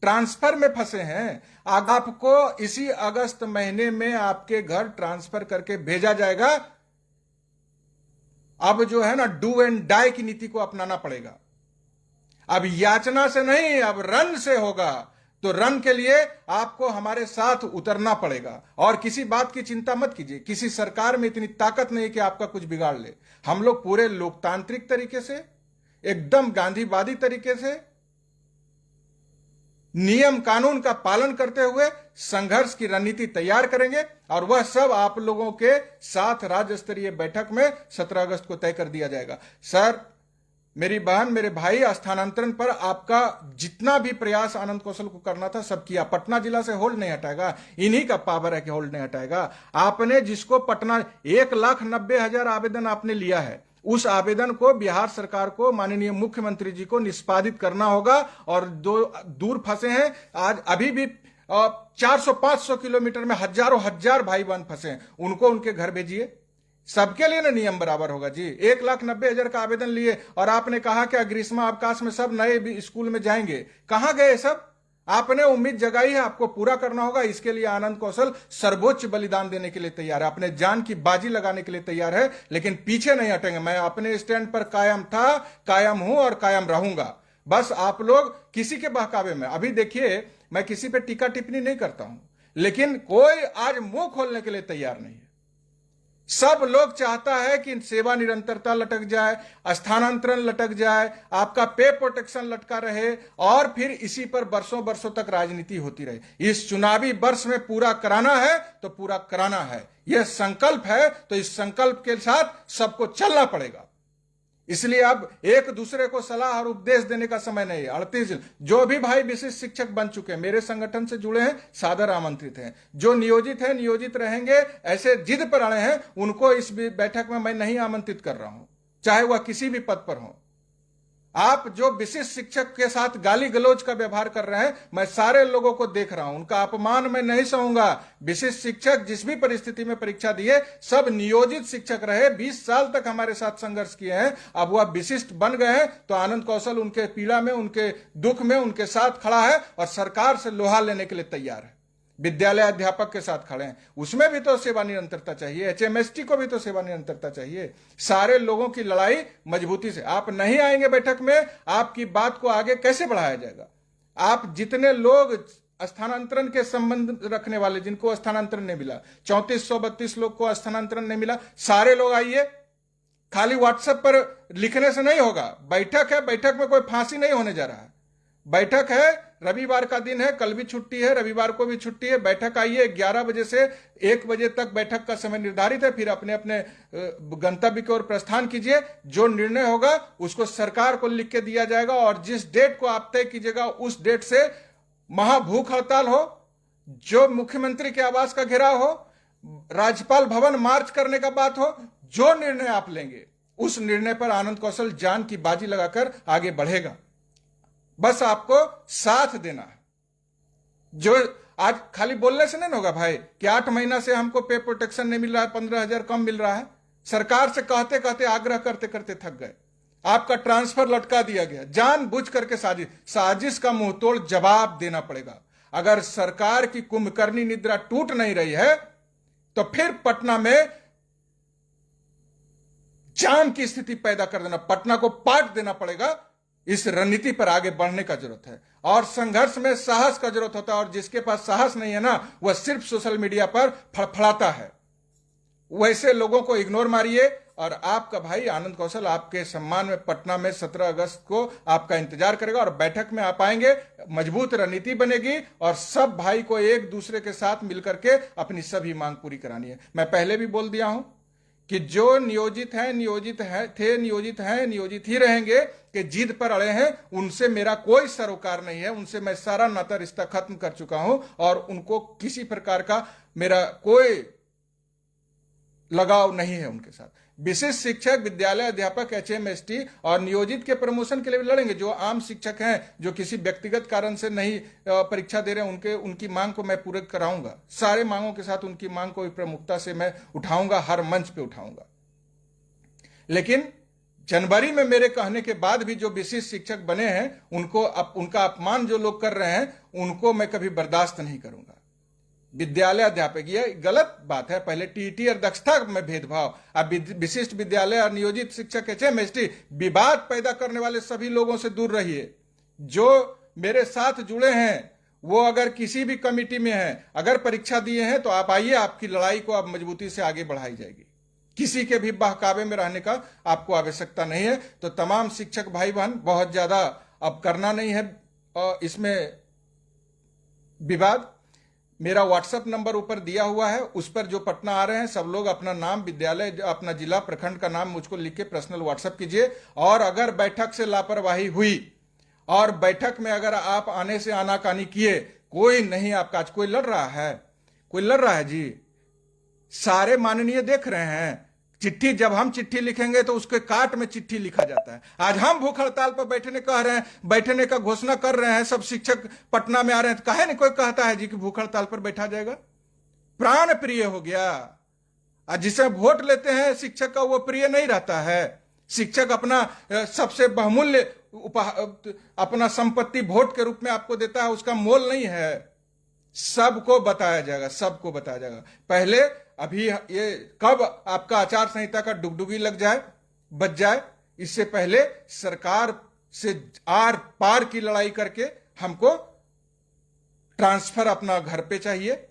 Transfer में फंसे हैं। आपको इसी अगस्त महीने में आपके घर ट्रांसफर करके भेजा जाएगा। अब जो है ना, डू एंड डाई की नीति को अपनाना पड़ेगा। अब याचना से नहीं, अब रन से होगा। तो रन के लिए आपको हमारे साथ उतरना पड़ेगा। और किसी बात की चिंता मत कीजिए, किसी सरकार में इतनी ताकत नहीं कि आपका कुछ बिगाड़ ले। हम लोग पूरे लोकतांत्रिक तरीके से, एकदम गांधीवादी तरीके से, नियम कानून का पालन करते हुए संघर्ष की रणनीति तैयार करेंगे। और वह सब आप लोगों के साथ राज्य स्तरीय बैठक में 17 अगस्त को तय कर दिया जाएगा। सर, मेरी बहन, मेरे भाई, स्थानांतरण पर आपका जितना भी प्रयास आनंद कौशल को करना था सब किया। पटना जिला से होल्ड नहीं हटाएगा, इन्हीं का पावर है कि होल्ड नहीं हटाएगा। आपने जिसको पटना 1,90,000 आवेदन आपने लिया है, उस आवेदन को बिहार सरकार को, माननीय मुख्यमंत्री जी को निष्पादित करना होगा। और दूर फंसे हैं आज अभी भी 400-500 किलोमीटर में हजारों हजार भाई बहन फंसे हैं, उनको उनके घर भेजिए। सबके लिए ना नियम बराबर होगा जी। 1,90,000 का आवेदन लिए और आपने कहा कि ग्रीष्मावकाश में सब नए स्कूल में जाएंगे। कहां गए सब? आपने उम्मीद जगाई है, आपको पूरा करना होगा। इसके लिए आनंद कौशल सर्वोच्च बलिदान देने के लिए तैयार है, अपने जान की बाजी लगाने के लिए तैयार है, लेकिन पीछे नहीं हटेंगे। मैं अपने स्टैंड पर कायम था, कायम हूं और कायम रहूंगा। बस आप लोग किसी के बहकावे में, अभी देखिए, मैं किसी पे टीका टिप्पणी नहीं करता हूं, लेकिन कोई आज मुंह खोलने के लिए तैयार नहीं है। सब लोग चाहता है कि सेवा निरंतरता लटक जाए, स्थानांतरण लटक जाए, आपका पे प्रोटेक्शन लटका रहे, और फिर इसी पर बरसों बरसों तक राजनीति होती रहे। इस चुनावी वर्ष में पूरा कराना है तो पूरा कराना है, यह संकल्प है, तो इस संकल्प के साथ सबको चलना पड़ेगा। इसलिए अब एक दूसरे को सलाह और उपदेश देने का समय नहीं है। 38 जो भी भाई विशिष्ट शिक्षक बन चुके हैं, मेरे संगठन से जुड़े हैं, सादर आमंत्रित हैं। जो नियोजित हैं, नियोजित रहेंगे, ऐसे जिद पर अड़े हैं, उनको इस बैठक में मैं नहीं आमंत्रित कर रहा हूं, चाहे वह किसी भी पद पर हो। आप जो विशिष्ट शिक्षक के साथ गाली गलौज का व्यवहार कर रहे हैं, मैं सारे लोगों को देख रहा हूं, उनका अपमान मैं नहीं सहूंगा। विशिष्ट शिक्षक जिस भी परिस्थिति में परीक्षा दिए, सब नियोजित शिक्षक रहे, 20 साल तक हमारे साथ संघर्ष किए हैं। अब वह विशिष्ट बन गए हैं तो आनंद कौशल उनके पीड़ा में, उनके दुख में उनके साथ खड़ा है और सरकार से लोहा लेने के लिए तैयार है। विद्यालय अध्यापक के साथ खड़े हैं, उसमें भी तो सेवा निरंतरता चाहिए, HMST को भी तो सेवा निरंतरता चाहिए। सारे लोगों की लड़ाई मजबूती से। आप नहीं आएंगे बैठक में, आपकी बात को आगे कैसे बढ़ाया जाएगा? आप जितने लोग स्थानांतरण के संबंध रखने वाले, जिनको स्थानांतरण नहीं मिला, 3432 लोग को स्थानांतरण नहीं मिला, सारे लोग आइए। खाली व्हाट्सएप पर लिखने से नहीं होगा। बैठक है, बैठक में कोई फांसी नहीं होने जा रहा है। बैठक है, रविवार का दिन है, कल भी छुट्टी है, रविवार को भी छुट्टी है। बैठक आइए, 11 बजे से 1 बजे तक बैठक का समय निर्धारित है। फिर अपने अपने गंतव्य की ओर प्रस्थान कीजिए। जो निर्णय होगा उसको सरकार को लिख के दिया जाएगा, और जिस डेट को आप तय कीजिएगा उस डेट से महाभूख हड़ताल हो, जो मुख्यमंत्री के आवास का घेराव हो, राज्यपाल भवन मार्च करने का बात हो, जो निर्णय आप लेंगे उस निर्णय पर आनंद कौशल जान की बाजी लगाकर आगे बढ़ेगा। बस आपको साथ देना है। जो आज खाली बोलने से नहीं होगा भाई कि 8 महीना से हमको पे प्रोटेक्शन नहीं मिल रहा है, 15,000 कम मिल रहा है। सरकार से कहते कहते, आग्रह करते करते थक गए। आपका ट्रांसफर लटका दिया गया, जानबूझ करके साजिश का मुंहतोड़ जवाब देना पड़ेगा। अगर सरकार की कुंभकर्णी निद्रा टूट नहीं रही है तो फिर पटना में जाम की स्थिति पैदा कर देना, पटना को पाट देना पड़ेगा। इस रणनीति पर आगे बढ़ने का जरूरत है, और संघर्ष में साहस का जरूरत होता है। और जिसके पास साहस नहीं है ना, वह सिर्फ सोशल मीडिया पर फड़फड़ाता है। वैसे लोगों को इग्नोर मारिए। और आपका भाई आनंद कौशल आपके सम्मान में पटना में 17 अगस्त को आपका इंतजार करेगा, और बैठक में आप आएंगे, मजबूत रणनीति बनेगी, और सब भाई को एक दूसरे के साथ मिलकर के अपनी सभी मांग पूरी करानी है। मैं पहले भी बोल दिया हूं कि जो नियोजित हैं, नियोजित ही रहेंगे, कि जिद पर अड़े हैं, उनसे मेरा कोई सरोकार नहीं है। उनसे मैं सारा नाता रिश्ता खत्म कर चुका हूं, और उनको किसी प्रकार का मेरा कोई लगाव नहीं है उनके साथ। विशिष्ट शिक्षक, विद्यालय अध्यापक, HMST और नियोजित के प्रमोशन के लिए भी लड़ेंगे। जो आम शिक्षक हैं, जो किसी व्यक्तिगत कारण से नहीं परीक्षा दे रहे हैं, उनकी मांग को मैं पूरा कराऊंगा। सारे मांगों के साथ उनकी मांग को प्रमुखता से मैं उठाऊंगा, हर मंच पे उठाऊंगा। लेकिन जनवरी में मेरे कहने के बाद भी जो विशिष्ट शिक्षक बने हैं उनका अपमान जो लोग कर रहे हैं उनको मैं कभी बर्दाश्त नहीं करूंगा। विद्यालय अध्यापक, ये गलत बात है। पहले टीईटी और दक्षता में भेदभाव, अब विशिष्ट विद्यालय और नियोजित शिक्षक एचएमएसटी, विवाद पैदा करने वाले सभी लोगों से दूर रहिए। जो मेरे साथ जुड़े हैं वो अगर किसी भी कमिटी में हैं, अगर परीक्षा दिए हैं तो आप आइए, आपकी लड़ाई को अब मजबूती से आगे बढ़ाई जाएगी। किसी के भी बहकावे में रहने का आपको आवश्यकता नहीं है। तो तमाम शिक्षक भाई बहन, बहुत ज्यादा अब करना नहीं है इसमें विवाद। मेरा व्हाट्सएप नंबर ऊपर दिया हुआ है, उस पर जो पटना आ रहे हैं सब लोग अपना नाम, विद्यालय, अपना जिला, प्रखंड का नाम मुझको लिख के पर्सनल व्हाट्सएप कीजिए। और अगर बैठक से लापरवाही हुई और बैठक में अगर आप आने से आनाकानी किए, कोई नहीं आपका, आज कोई लड़ रहा है? कोई लड़ रहा है जी? सारे माननीय देख रहे हैं। चिट्ठी, जब हम चिट्ठी लिखेंगे तो उसके काट में चिट्ठी लिखा जाता है। आज हम भूख हड़ताल पर बैठने कह रहे हैं, बैठने का घोषणा कर रहे हैं, सब शिक्षक पटना में आ रहे हैं, तो काहे नहीं कोई कहता है जी कि भूख हड़ताल पर बैठा जाएगा? प्राण प्रिय हो गया। आज जिसे वोट लेते हैं शिक्षक का, वो प्रिय नहीं रहता है। शिक्षक अपना सबसे बहुमूल्य अपना संपत्ति वोट के रूप में आपको देता है, उसका मोल नहीं है। सबको बताया जाएगा, सबको बताया जाएगा। पहले अभी ये कब आपका आचार संहिता का डुगडुगी लग जाए, बच जाए, इससे पहले सरकार से आर पार की लड़ाई करके हमको ट्रांसफर अपना घर पे चाहिए।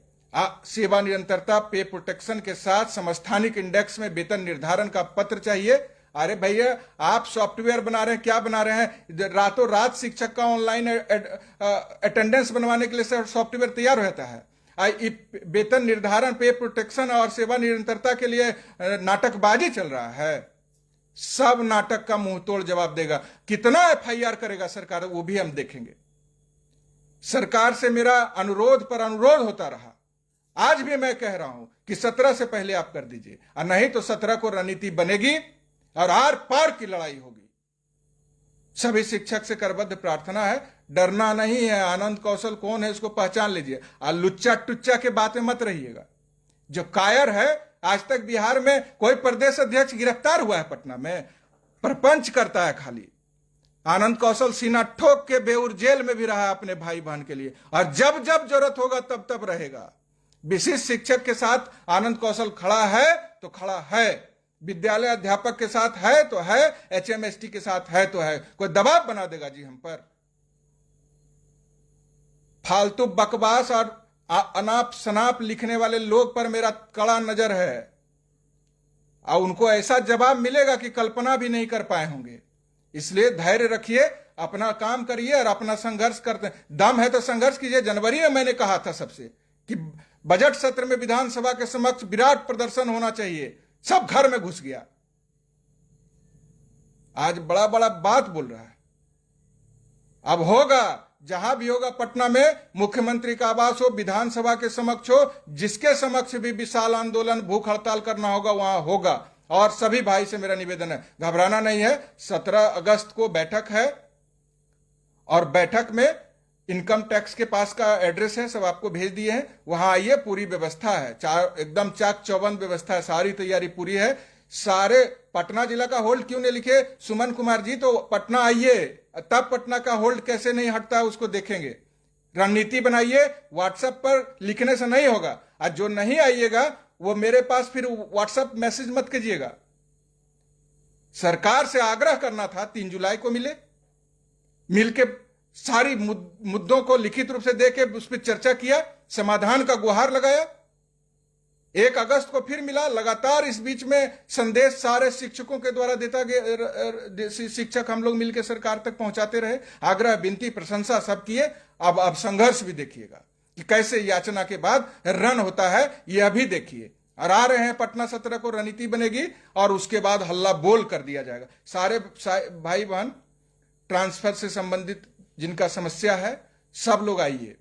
सेवा निरंतरता, पे प्रोटेक्शन के साथ समस्थानिक इंडेक्स में वेतन निर्धारण का पत्र चाहिए। अरे भैया, आप सॉफ्टवेयर बना रहे हैं, क्या बना रहे हैं? रातों रात शिक्षक का ऑनलाइन अटेंडेंस बनवाने के लिए सॉफ्टवेयर तैयार हो जाता है। वेतन निर्धारण, पे प्रोटेक्शन और सेवा निरंतरता के लिए नाटकबाजी चल रहा है। सब नाटक का मुंह तोड़ जवाब देगा। कितना एफआईआर करेगा सरकार, वो भी हम देखेंगे। सरकार से मेरा अनुरोध पर अनुरोध होता रहा, आज भी मैं कह रहा हूं कि 17 से पहले आप कर दीजिए, और नहीं तो 17 को रणनीति बनेगी और आर पार की लड़ाई होगी। सभी शिक्षक से करबद्ध प्रार्थना है, डरना नहीं है। आनंद कौशल कौन है इसको पहचान लीजिए, और लुच्चा टुच्चा के बातें मत रहिएगा। जो कायर है, आज तक बिहार में कोई प्रदेश अध्यक्ष गिरफ्तार हुआ है पटना में? प्रपंच करता है खाली। आनंद कौशल सीना ठोक के बेउर जेल में भी रहा अपने भाई बहन के लिए, और जब जब जरूरत होगा तब तब रहेगा। विशिष्ट शिक्षक के साथ आनंद कौशल खड़ा है तो खड़ा है, विद्यालय अध्यापक के साथ है तो है, एचएमएसटी के साथ है तो है। कोई दबाव बना देगा जी हम पर? फालतू बकवास और अनाप शनाप लिखने वाले लोग पर मेरा कड़ा नजर है, और उनको ऐसा जवाब मिलेगा कि कल्पना भी नहीं कर पाए होंगे। इसलिए धैर्य रखिए, अपना काम करिए और अपना संघर्ष करते हैं। दम है तो संघर्ष कीजिए। जनवरी में मैंने कहा था सबसे कि बजट सत्र में विधानसभा के समक्ष विराट प्रदर्शन होना चाहिए, सब घर में घुस गया। आज बड़ा बड़ा बात बोल रहा है। अब होगा, जहां भी होगा, पटना में मुख्यमंत्री का आवास हो, विधानसभा के समक्ष हो, जिसके समक्ष भी विशाल आंदोलन, भूख हड़ताल करना होगा वहां होगा। और सभी भाई से मेरा निवेदन है, घबराना नहीं है। 17 अगस्त को बैठक है, और बैठक में इनकम टैक्स के पास का एड्रेस है, सब आपको भेज दिए हैं, वहां आइए। पूरी व्यवस्था है, एकदम चाक चौबंद व्यवस्था है, सारी तैयारी पूरी है। सारे पटना जिला का होल्ड क्यों नहीं लिखे सुमन कुमार जी? तो पटना आइए, तब पटना का होल्ड कैसे नहीं हटता है उसको देखेंगे। रणनीति बनाइए, व्हाट्सएप पर लिखने से नहीं होगा। आज जो नहीं आइएगा वो मेरे पास फिर व्हाट्सएप मैसेज मत कीजिएगा। सरकार से आग्रह करना था 3 जुलाई को मिलके सारी मुद्दों को लिखित रूप से देके उस पर चर्चा किया, समाधान का गुहार लगाया। 1 अगस्त को फिर मिला। लगातार इस बीच में संदेश सारे शिक्षकों के द्वारा देता गया, शिक्षक हम लोग मिलकर सरकार तक पहुंचाते रहे, आग्रह, विनती, प्रशंसा सब किए। अब संघर्ष भी देखिएगा कि कैसे याचना के बाद रन होता है, यह भी देखिए। और आ रहे हैं पटना 17 को रणनीति बनेगी, और उसके बाद हल्ला बोल कर दिया जाएगा। सारे भाई बहन, ट्रांसफर से संबंधित जिनका समस्या है, सब लोग आइए।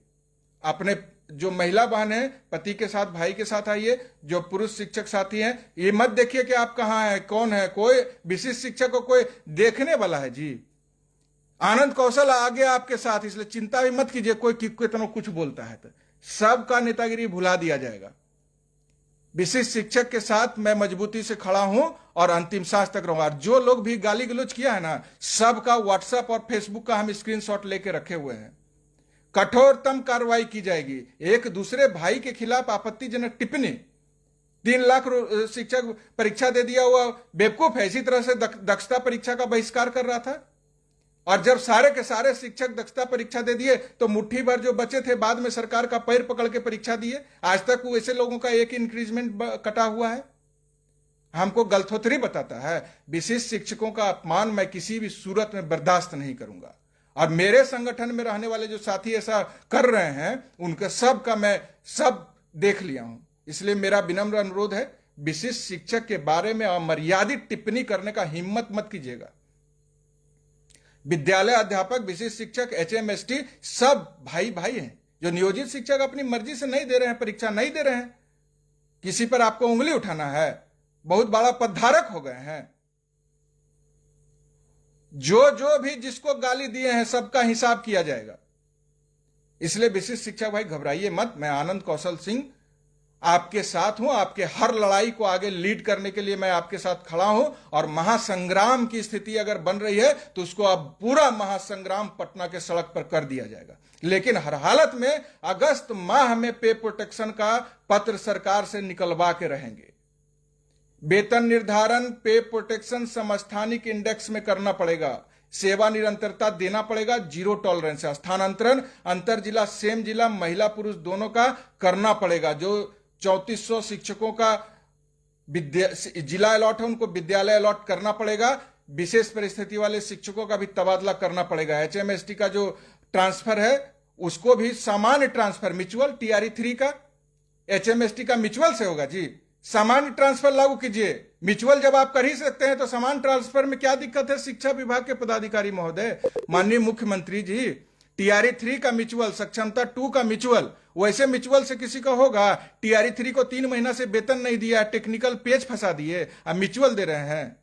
अपने जो महिला बहन है, पति के साथ, भाई के साथ आइए। जो पुरुष शिक्षक साथी हैं, ये मत देखिए कि आप कहां हैं, कौन है। कोई विशिष्ट शिक्षक को कोई देखने वाला है जी? आनंद कौशल आगे आपके साथ, इसलिए चिंता भी मत कीजिए कोई कितना कुछ बोलता है तो। सबका नेतागिरी भुला दिया जाएगा। विशिष्ट शिक्षक के साथ मैं मजबूती से खड़ा हूं और अंतिम सांस तक रहूंगा। जो लोग भी गाली गलौज किया है ना, सबका व्हाट्सएप और फेसबुक का हम स्क्रीनशॉट लेके रखे हुए हैं। कठोरतम कार्रवाई की जाएगी। एक दूसरे भाई के खिलाफ आपत्तिजनक टिप्पणी, 3 लाख शिक्षक परीक्षा दे दिया हुआ बेवकूफ है, इसी तरह से दक्षता परीक्षा का बहिष्कार कर रहा था। और जब सारे के सारे शिक्षक दक्षता परीक्षा दे दिए तो मुट्ठी भर जो बचे थे बाद में सरकार का पैर पकड़ के परीक्षा दिए। आज तक वैसे लोगों का एक इंक्रीजमेंट कटा हुआ है। हमको गलथोतरी बताता है। विशिष्ट शिक्षकों का अपमान मैं किसी भी सूरत में बर्दाश्त नहीं करूंगा। और मेरे संगठन में रहने वाले जो साथी ऐसा कर रहे हैं उनके सब का मैं सब देख लिया हूं। इसलिए मेरा विनम्र अनुरोध है, विशिष्ट शिक्षक के बारे में अमर्यादित टिप्पणी करने का हिम्मत मत कीजिएगा। विद्यालय अध्यापक, विशिष्ट शिक्षक, HMST सब भाई भाई हैं। जो नियोजित शिक्षक अपनी मर्जी से नहीं दे रहे हैं, परीक्षा नहीं दे रहे हैं, किसी पर आपको उंगली उठाना है, बहुत बड़ा पदधारक हो गए हैं। जो भी जिसको गाली दिए हैं सबका हिसाब किया जाएगा। इसलिए विशिष्ट शिक्षक भाई घबराइए मत। मैं आनंद कौशल सिंह आपके साथ हूं। आपके हर लड़ाई को आगे लीड करने के लिए मैं आपके साथ खड़ा हूं। और महासंग्राम की स्थिति अगर बन रही है तो उसको अब पूरा महासंग्राम पटना के सड़क पर कर दिया जाएगा। लेकिन हर हालत में अगस्त माह में पे प्रोटेक्शन का पत्र सरकार से निकलवा के रहेंगे। वेतन निर्धारण पे प्रोटेक्शन समस्थानिक इंडेक्स में करना पड़ेगा। सेवा निरंतरता देना पड़ेगा। 0 टॉलरेंस है। स्थानांतरण अंतर जिला, सेम जिला, महिला पुरुष दोनों का करना पड़ेगा। जो 3400 शिक्षकों का जिला अलॉट है उनको विद्यालय अलॉट करना पड़ेगा। विशेष परिस्थिति वाले शिक्षकों का भी तबादला करना पड़ेगा। HMST का जो ट्रांसफर है उसको भी सामान्य ट्रांसफर, म्यूचुअल, TRE3 का HMST का म्यूचुअल से होगा जी। सामान्य ट्रांसफर लागू कीजिए। म्यूचुअल जब आप कर ही सकते हैं तो समान ट्रांसफर में क्या दिक्कत है? शिक्षा विभाग के पदाधिकारी महोदय, माननीय मुख्यमंत्री जी, TRE3 का म्यूचुअल, सक्षमता 2 का म्यूचुअल, वैसे म्यूचुअल से किसी का होगा? TRE3 को 3 महीना से वेतन नहीं दिया, टेक्निकल पेज फंसा दिए, अब म्यूचुअल दे रहे हैं।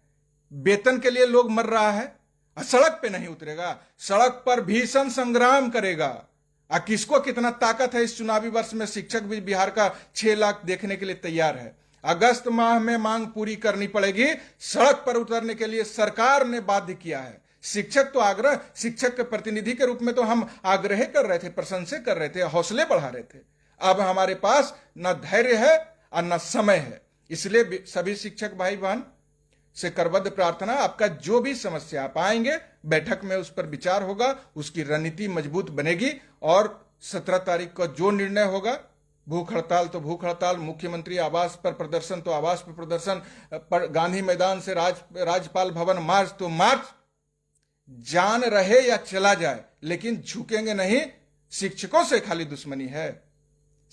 वेतन के लिए लोग मर रहा है, सड़क पे नहीं उतरेगा, सड़क पर भीषण संग्राम करेगा। किसको कितना ताकत है इस चुनावी वर्ष में? शिक्षक भी बिहार का 6 लाख देखने के लिए तैयार है। अगस्त माह में मांग पूरी करनी पड़ेगी। सड़क पर उतरने के लिए सरकार ने बाध्य किया है। शिक्षक तो आग्रह, शिक्षक के प्रतिनिधि के रूप में तो हम आग्रह कर रहे थे, प्रशंसा कर रहे थे, हौसले बढ़ा रहे थे। अब हमारे पास न धैर्य है और न समय है। इसलिए सभी शिक्षक भाई बहन से करबद्ध प्रार्थना, आपका जो भी समस्या आप आएंगे, बैठक में उस पर विचार होगा, उसकी रणनीति मजबूत बनेगी। और 17 तारीख को जो निर्णय होगा, भूख हड़ताल तो भूख हड़ताल, मुख्यमंत्री आवास पर प्रदर्शन तो आवास पर प्रदर्शन, पर गांधी मैदान से राज्यपाल भवन मार्च तो मार्च, जान रहे या चला जाए, लेकिन झुकेंगे नहीं। शिक्षकों से खाली दुश्मनी है,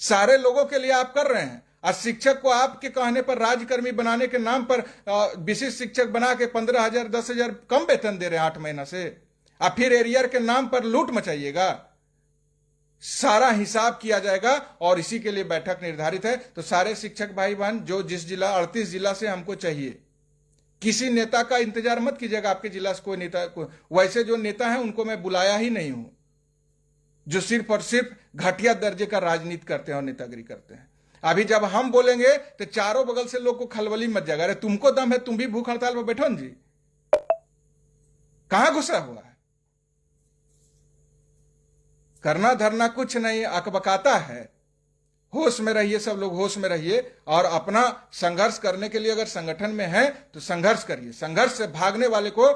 सारे लोगों के लिए आप कर रहे हैं। और शिक्षक को आपके कहने पर राज्यकर्मी बनाने के नाम पर विशिष्ट शिक्षक बना के 15,000 10,000 कम वेतन दे रहे हैं 8 महीना से। और फिर एरियर के नाम पर लूट मचाइएगा। सारा हिसाब किया जाएगा और इसी के लिए बैठक निर्धारित है। तो सारे शिक्षक भाई बहन जो जिस जिला 38 जिला से हमको चाहिए, किसी नेता का इंतजार मत कीजिएगा। आपके जिला से कोई नेता वैसे जो नेता है उनको मैं बुलाया ही नहीं हूं, जो सिर्फ और सिर्फ घटिया दर्जे का राजनीति करते हैं और नेतागिरी करते हैं। अभी जब हम बोलेंगे तो चारों बगल से लोग को खलबली मच जाएगा। अरे तुमको दम है, तुम भी भूख हड़ताल पर बैठो जी, कहां घुसा हुआ है? करना धरना कुछ नहीं, अकबकाता है। होश में रहिए, सब लोग होश में रहिए। और अपना संघर्ष करने के लिए अगर संगठन में है तो संघर्ष करिए। संघर्ष से भागने वाले को